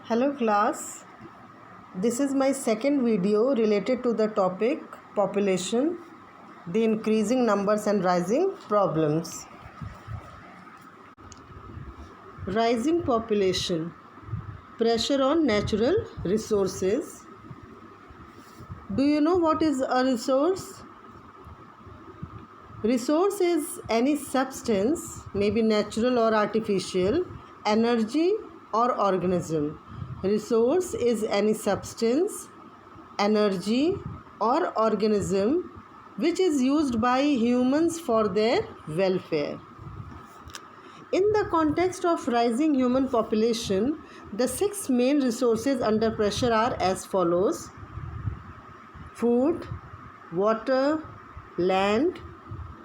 Hello class, this is my second video related to the topic population, the increasing numbers and rising problems. Rising population, pressure on natural resources. Do you know what is a resource? Resource is any substance, maybe natural or artificial, energy or organism. Resource is any substance, energy or organism which is used by humans for their welfare. In the context of rising human population, the 6 main resources under pressure are as follows: food, water, land,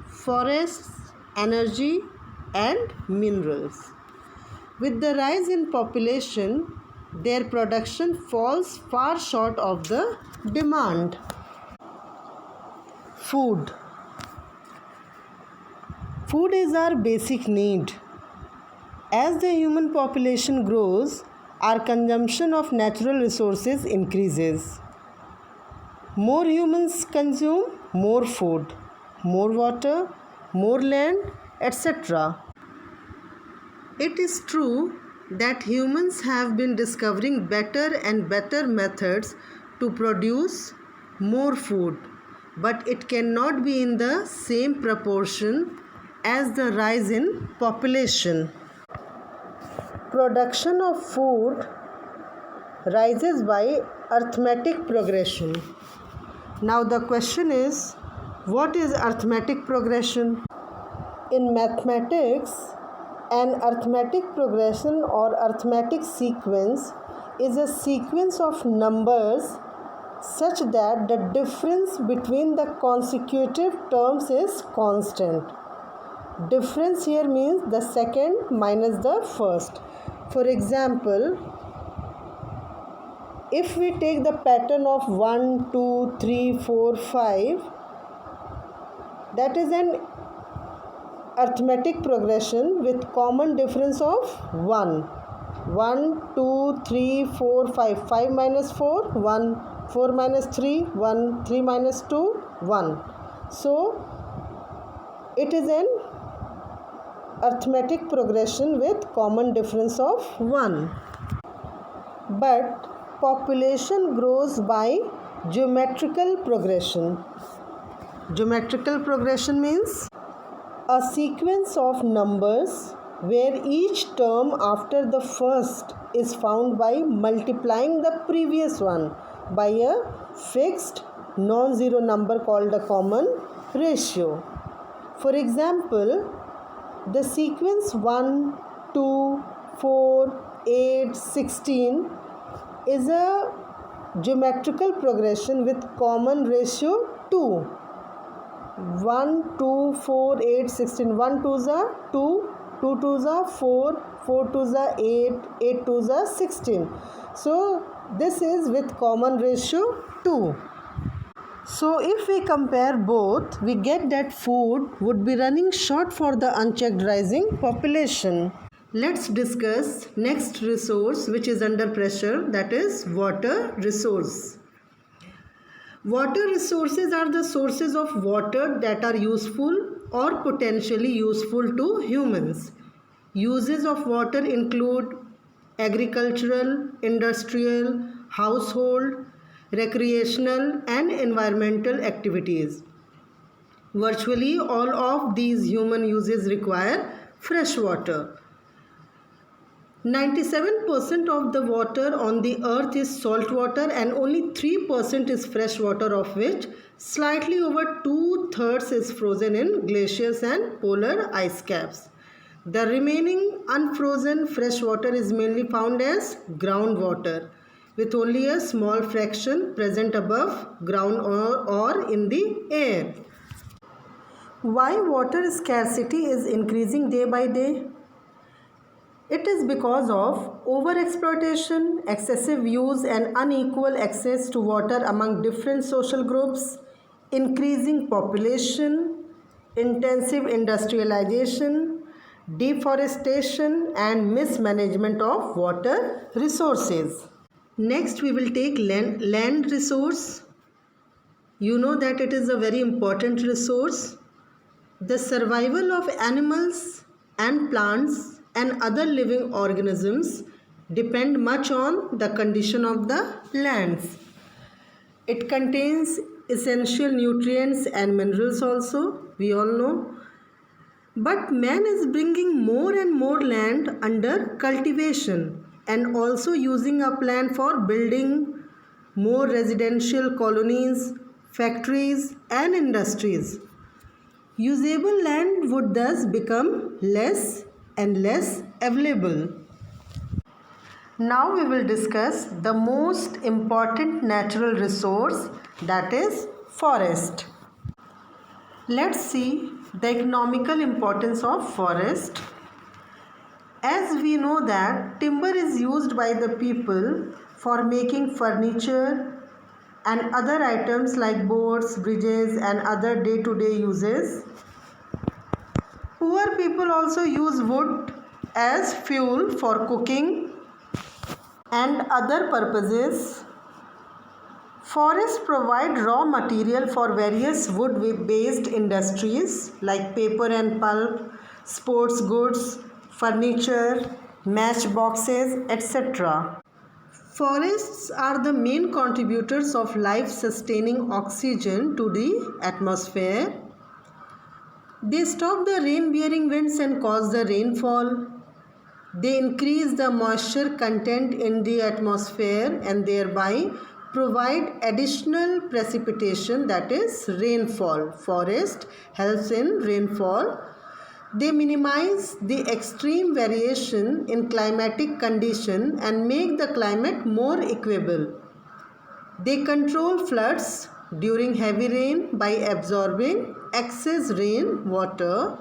forests, energy and minerals. With the rise in population, their production falls far short of the demand. Food. Food is our basic need. As the human population grows, our consumption of natural resources increases. More humans consume more food, more water, more land, etc. It is true that humans have been discovering better and better methods to produce more food, but it cannot be in the same proportion as the rise in population. Production of food rises by arithmetic progression. Now the question is, what is arithmetic progression? In mathematics, an arithmetic progression or arithmetic sequence is a sequence of numbers such that the difference between the consecutive terms is constant. Difference here means the second minus the first. For example, if we take the pattern of 1, 2, 3, 4, 5, that is an arithmetic progression with common difference of 1. 1, 2, 3, 4, 5. 5 minus 4, 1. 4 minus 3, 1. 3 minus 2, 1. So, it is an arithmetic progression with common difference of 1. But population grows by geometrical progression. Geometrical progression means a sequence of numbers where each term after the first is found by multiplying the previous one by a fixed non-zero number called a common ratio. For example, the sequence 1, 2, 4, 8, 16 is a geometrical progression with common ratio 2. 1, 2, 4, 8, 16. 1 2s are 2, 2 2s are 4, 4 2s are 8, 8 2s are 16. So, this is with common ratio 2. So, if we compare both, we get that food would be running short for the unchecked rising population. Let's discuss next resource which is under pressure, that is water resource. Water resources are the sources of water that are useful or potentially useful to humans. Uses of water include agricultural, industrial, household, recreational and environmental activities. Virtually all of these human uses require fresh water. 97% of the water on the earth is salt water and only 3% is fresh water, of which slightly over 2/3 is frozen in glaciers and polar ice caps. The remaining unfrozen fresh water is mainly found as groundwater, with only a small fraction present above ground or in the air. Why water scarcity is increasing day by day? It is because of overexploitation, excessive use and unequal access to water among different social groups, increasing population, intensive industrialization, deforestation and mismanagement of water resources. Next we will take land resource. You know that it is a very important resource. The survival of animals and plants and other living organisms depend much on the condition of the lands. It contains essential nutrients and minerals also, we all know. But man is bringing more and more land under cultivation and also using up land for building more residential colonies, factories and industries. Usable land would thus become less and less available. Now we will discuss the most important natural resource, that is forest. Let's see the economical importance of forest. As we know that timber is used by the people for making furniture and other items like boats, bridges and other day-to-day uses. Poor people also use wood as fuel for cooking and other purposes. Forests provide raw material for various wood-based industries like paper and pulp, sports goods, furniture, matchboxes, etc. Forests are the main contributors of life-sustaining oxygen to the atmosphere. They stop the rain-bearing winds and cause the rainfall. They increase the moisture content in the atmosphere and thereby provide additional precipitation, that is rainfall. Forest helps in rainfall. They minimize the extreme variation in climatic condition and make the climate more equable. They control floods during heavy rain by absorbing excess rain water.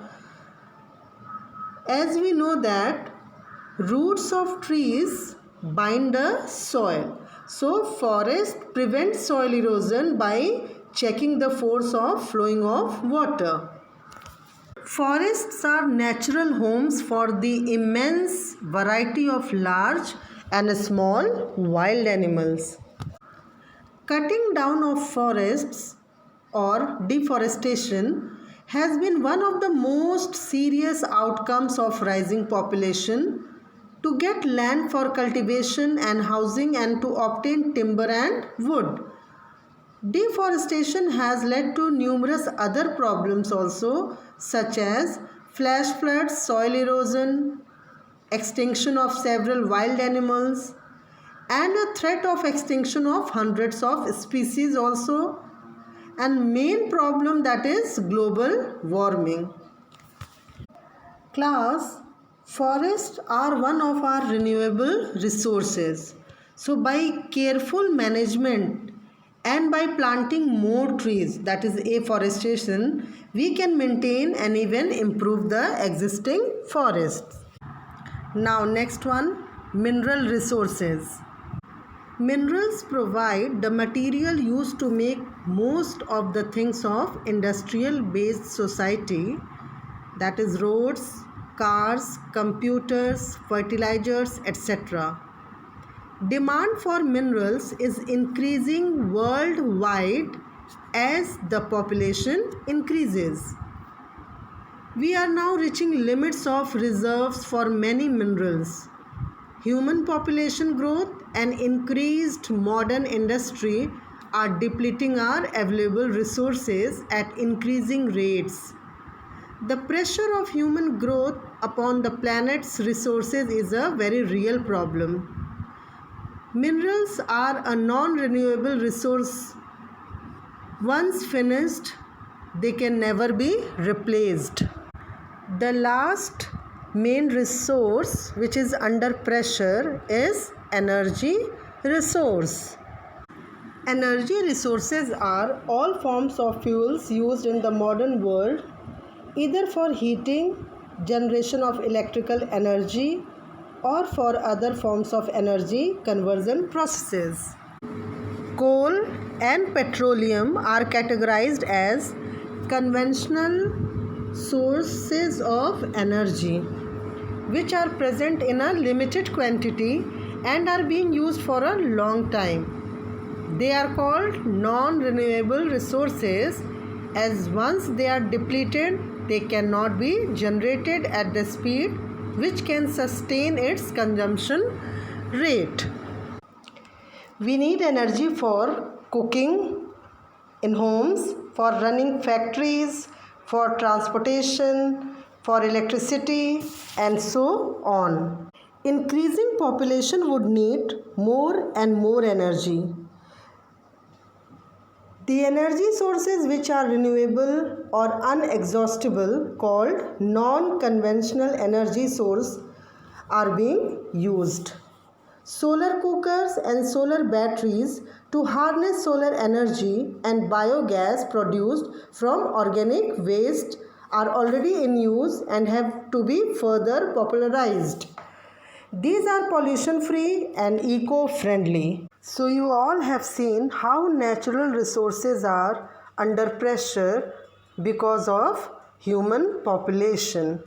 As we know that roots of trees bind the soil. So forest prevents soil erosion by checking the force of flowing of water. Forests are natural homes for the immense variety of large and small wild animals. Cutting down of forests or deforestation has been one of the most serious outcomes of rising population to get land for cultivation and housing and to obtain timber and wood. Deforestation has led to numerous other problems also, such as flash floods, soil erosion, extinction of several wild animals, and a threat of extinction of hundreds of species also, and main problem, that is global warming. Class, forests are one of our renewable resources. So by careful management and by planting more trees, that is afforestation, we can maintain and even improve the existing forests. Now next one, mineral resources. Minerals provide the material used to make most of the things of industrial based society, that is roads, cars, computers, fertilizers, etc. Demand for minerals is increasing worldwide as the population increases. We are now reaching limits of reserves for many minerals. Human population growth and increased modern industry are depleting our available resources at increasing rates. The pressure of human growth upon the planet's resources is a very real problem. Minerals are a non-renewable resource. Once finished, they can never be replaced. The last main resource which is under pressure is energy resource. Energy resources are all forms of fuels used in the modern world, either for heating, generation of electrical energy, or for other forms of energy conversion processes. Coal and petroleum are categorized as conventional sources of energy which are present in a limited quantity and are being used for a long time. They are called non-renewable resources, as once they are depleted, they cannot be generated at the speed which can sustain its consumption rate. We need energy for cooking in homes, for running factories, for transportation, for electricity, and so on. Increasing population would need more and more energy. The energy sources which are renewable or unexhaustible, called non-conventional energy source, are being used. Solar cookers and solar batteries to harness solar energy and biogas produced from organic waste are already in use and have to be further popularized. These are pollution free and eco-friendly. So you all have seen how natural resources are under pressure because of human population.